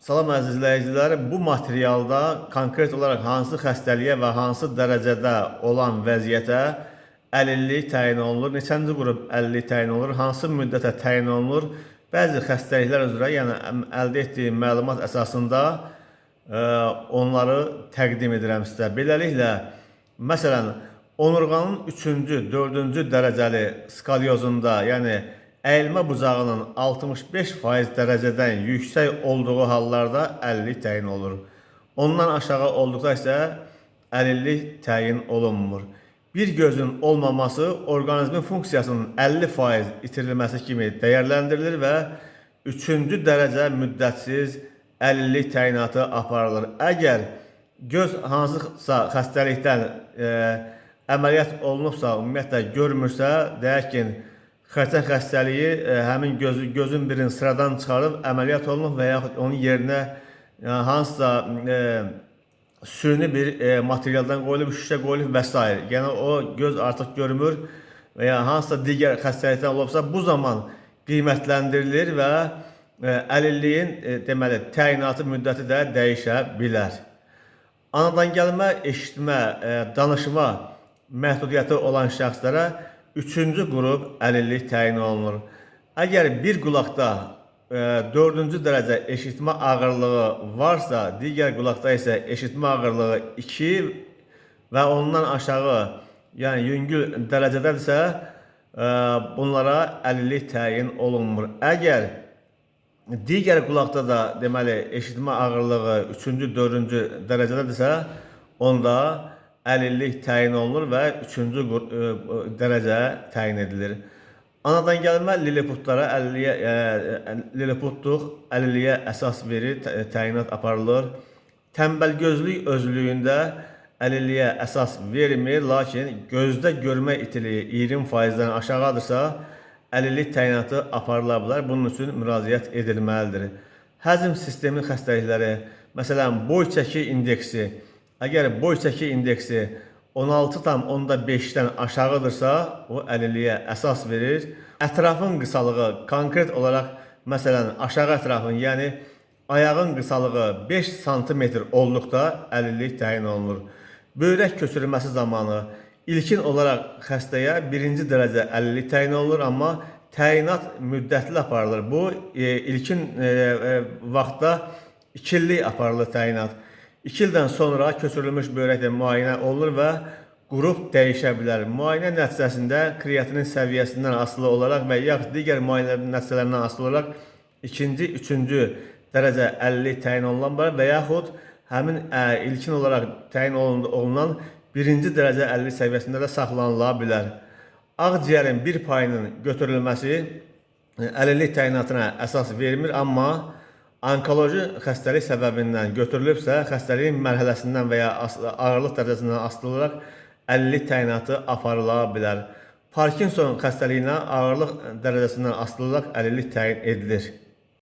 Salam əziz izləyicilər, bu materialda konkret olaraq hansı xəstəliyə və hansı dərəcədə olan vəziyyətə əlillik təyin olunur, neçənci qrup əlillik təyin olunur, hansı müddətə təyin olunur, bəzi xəstəliklər üzrə, yəni əldə etdiyim məlumat əsasında onları təqdim edirəm sizə. Beləliklə, məsələn, onurğanın 3-cü, 4-cü dərəcəli skalyozunda, yəni əyilmə bucağının 65% dərəcədən yüksək olduğu hallarda əlillik təyin olur. Ondan aşağı olduqda isə əlillik təyin olunmur. Bir gözün olmaması orqanizmin funksiyasının 50% itirilməsi kimi dəyərləndirilir və 3-cü dərəcə müddətsiz əlillik təyinatı aparılır. Əgər göz hansısa xəstəlikdən əməliyyat olunubsa, ümumiyyətlə görmürsə, deyək ki, xərçəng xəstəliyi həmin gözün birini sıradan çıxarıb əməliyyat olunub və yaxud onun yerinə hansısa süni bir materialdan qoyulub, şüşə qoyulub və s. Yəni o göz artıq görmür və ya hansısa digər xəstəlikdən olubsa, bu zaman qiymətləndirilir və əlilliyin deməli təyinatı müddəti də dəyişə bilər. Anadan gəlmə eşitmə, danışma məhdudiyyəti olan şəxslərə 3-cü qrup əlillik təyin olunur. Əgər bir qulaqda 4-cü dərəcə eşitmə ağırlığı varsa, digər qulaqda isə eşitmə ağırlığı 2 və ondan aşağı, yəni yüngül dərəcədədirsə, bunlara əlillik təyin olunmur. Əgər digər qulaqda da deməli eşitmə ağırlığı 3-cü, 4-cü dərəcədədirsə, onda əlillik təyin olunur və 3-cü dərəcə təyin edilir. Anadan gəlmə liliputlara liliputluq əlilliyə əsas verir, təyinat aparılır. Tənbəlgözlük özlüyündə əlilliyə əsas vermir, lakin gözdə görmə itiliyi 20%-dən aşağıdırsa, əlillik təyinatı aparıla bilər. Bunun üçün müraciət edilməlidir. Həzm sistemi xəstəlikləri, məsələn, boy çəki indeksi, əgər boy çəki indeksi 16,5-dən aşağıdırsa, o əlilliyə əsas verir. Ətrafın qısalığı konkret olaraq, məsələn, aşağı ətrafın, yəni ayağın qısalığı 5 sm olduqda əlillik təyin olunur. Böyrək köçürülməsi zamanı ilkin olaraq xəstəyə 1-ci dərəcə əlillik təyin olunur, amma təyinat müddətli aparılır. Bu, ilkin vaxtda 2 illik aparılır təyinat. 2 ildən sonra köçürülmüş böyrəklə müayinə olunur və qrup dəyişə bilər. Müayinə nəticəsində kreatinin səviyyəsindən asılı olaraq və yaxud digər müayinə nəticələrindən asılı olaraq 2-ci, 3-cü dərəcə əlillik təyin olunan bilər və yaxud həmin ilkin olaraq təyin olunan 1-ci dərəcə əlillik səviyyəsində də saxlanıla bilər. Ağciyərin bir payının götürülməsi əlillik təyinatına əsas vermir, amma onkoloji xəstəlik səbəbindən götürülübsə, xəstəliyin mərhələsindən və ya ağırlıq dərəcəsindən asılı olaraq əlillik təyinatı aparıla bilər. Parkinson xəstəliyinə ağırlıq dərəcəsindən asılı olaraq əlillik təyin edilir.